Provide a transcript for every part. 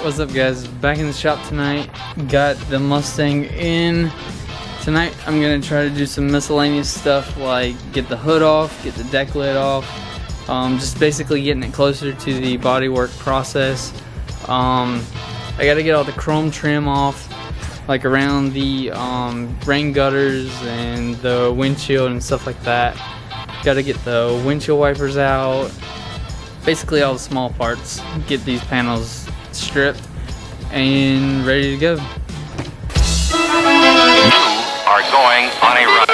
what's up guys? Back in the shop tonight. Got the Mustang in. Tonight I'm gonna try to do some miscellaneous stuff like get the hood off, get the deck lid off, just basically getting it closer to the bodywork process. I gotta get all the chrome trim off, like around the rain gutters and the windshield and stuff like that. Gotta get the windshield wipers out, basically all the small parts. Get these panels stripped and ready to go. You are going on a run.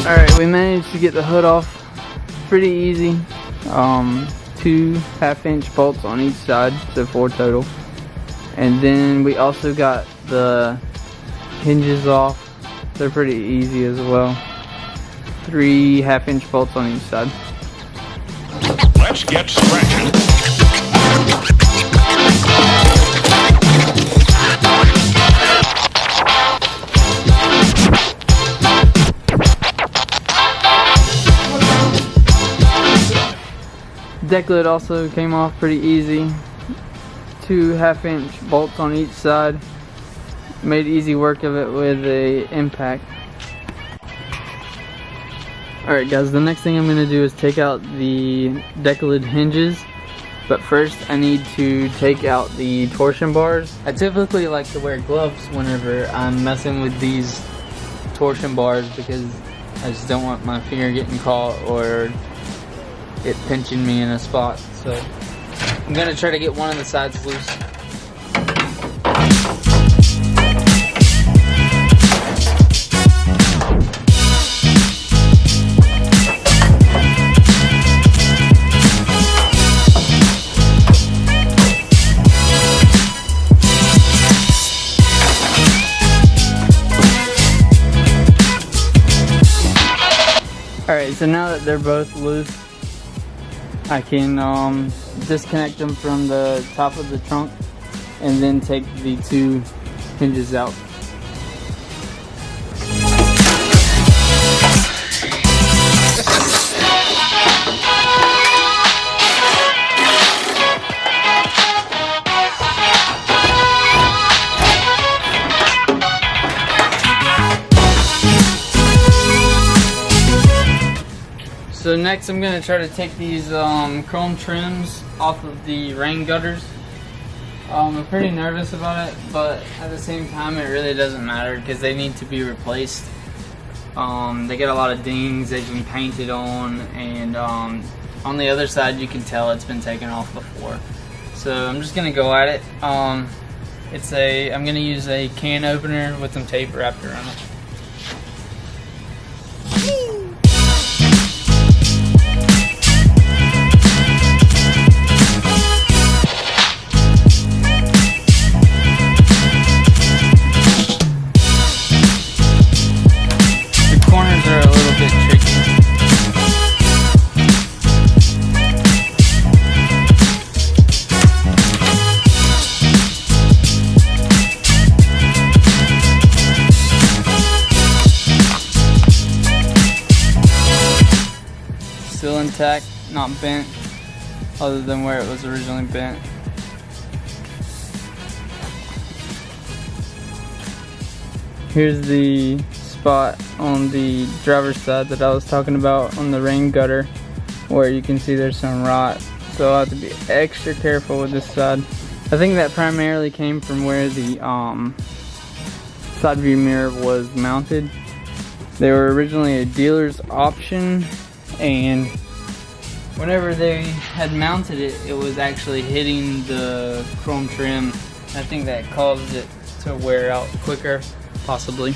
Alright, we managed to get the hood off pretty easy. 2 half-inch bolts on each side, so 4 total. And then we also got the hinges off. They're pretty easy as well. 3 half-inch bolts on each side. Let's get scratching. Deck lid also came off pretty easy. 2 half-inch bolts on each side. Made easy work of it with a impact. Alright guys, the next thing I'm going to do is take out the deck lid hinges. But first I need to take out the torsion bars. I typically like to wear gloves whenever I'm messing with these torsion bars because I just don't want my finger getting caught or it pinching me in a spot. So I'm gonna try to get one of the sides loose. Alright, so now that they're both loose, I can disconnect them from the top of the trunk and then take the 2 hinges out. So next I'm going to try to take these chrome trims off of the rain gutters. I'm pretty nervous about it, but at the same time it really doesn't matter because they need to be replaced. They get a lot of dings, they've been painted on, and on the other side you can tell it's been taken off before. So I'm just going to go at it. I'm going to use a can opener with some tape wrapped around it. Still intact, not bent, other than where it was originally bent. Here's the spot on the driver's side that I was talking about on the rain gutter, where you can see there's some rot. So I have to be extra careful with this side. I think that primarily came from where the side view mirror was mounted. They were originally a dealer's option, and whenever they had mounted it, it was actually hitting the chrome trim. I think that caused it to wear out quicker, possibly.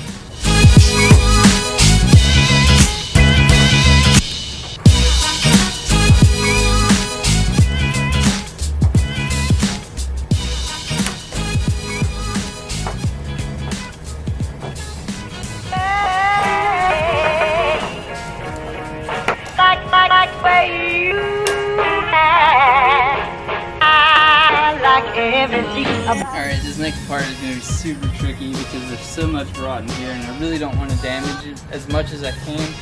Alright, this next part is going to be super tricky because there's so much rot in here and I really don't want to damage it as much as I can.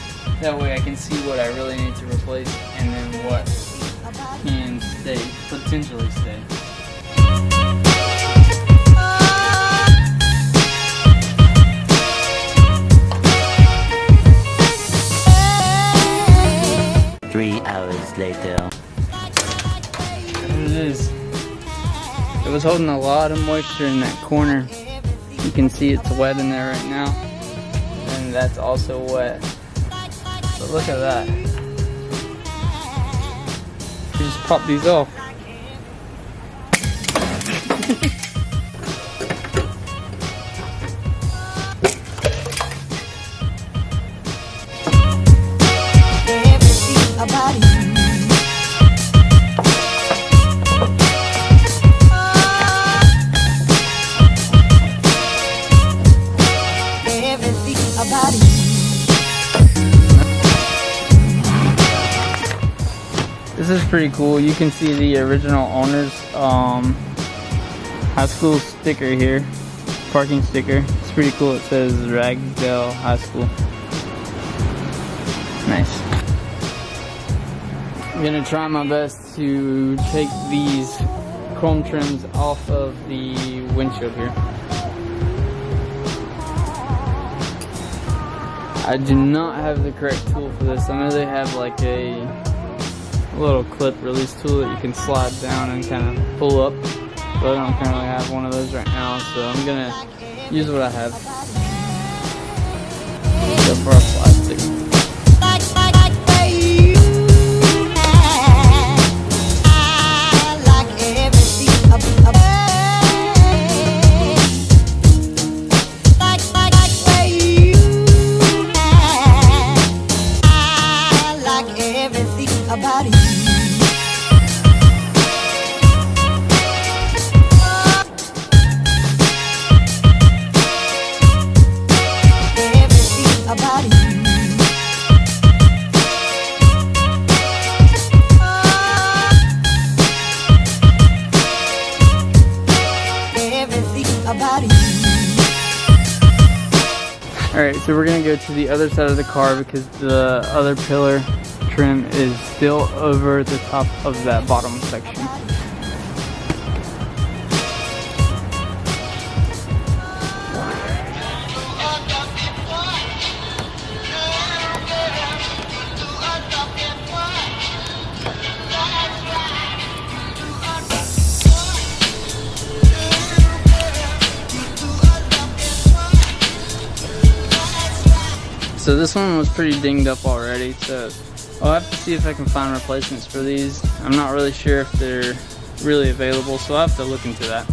That way I can see what I really need to replace and then what can stay, potentially stay. Hours later. There it is. It was holding a lot of moisture in that corner. You can see it's wet in there right now. And that's also wet. But look at that. You just pop these off. This is pretty cool. You can see the original owner's high school sticker here, parking sticker. It's pretty cool. It says Ragsdale High School. Nice. I'm gonna try my best to take these chrome trims off of the windshield here. I do not have the correct tool for this. I know they have like a little clip release tool that you can slide down and kind of pull up, but I don't currently have one of those right now, so I'm gonna use what I have. Go for a plastic. Alright, so we're going to go to the other side of the car because the other pillar trim is still over the top of that bottom section. So this one was pretty dinged up already, so I'll have to see if I can find replacements for these. I'm not really sure if they're really available, so I'll have to look into that.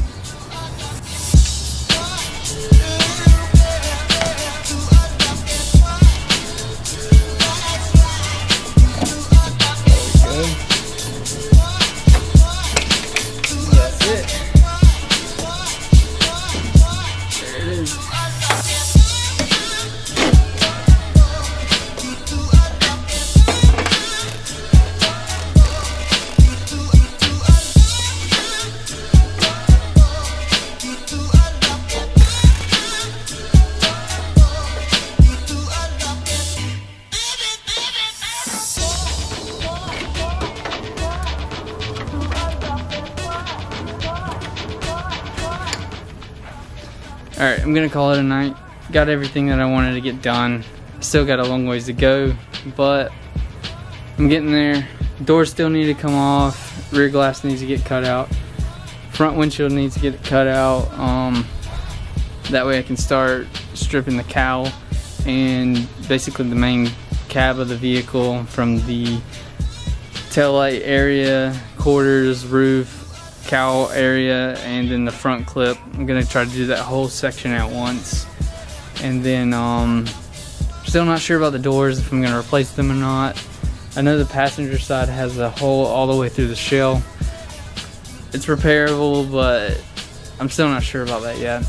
That's it. There it is. Alright, I'm gonna call it a night. Got everything that I wanted to get done. Still got a long ways to go, but I'm getting there. Doors still need to come off. Rear glass needs to get cut out. Front windshield needs to get cut out. That way I can start stripping the cowl and basically the main cab of the vehicle, from the taillight area, quarters, roof, cowl area, and then the front clip. I'm gonna try to do that whole section at once. And then still not sure about the doors, if I'm gonna replace them or not. I know the passenger side has a hole all the way through the shell. It's repairable, but I'm still not sure about that yet.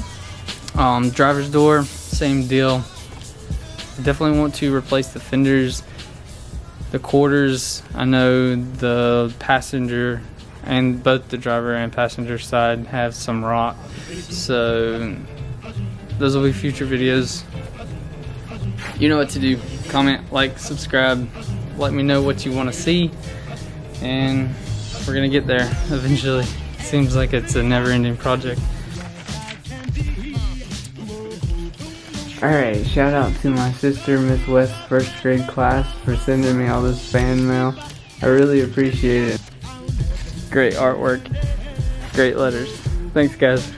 Driver's door, same deal. Definitely want to replace the fenders, the quarters. I know the passenger and both the driver and passenger side have some rot, so those will be future videos. You know what to do. Comment, like, subscribe. Let me know what you want to see, and we're gonna get there eventually. Seems like it's a never-ending project. Alright, shout out to my sister, Miss West, first grade class, for sending me all this fan mail. I really appreciate it. Great artwork, great letters. Thanks, guys.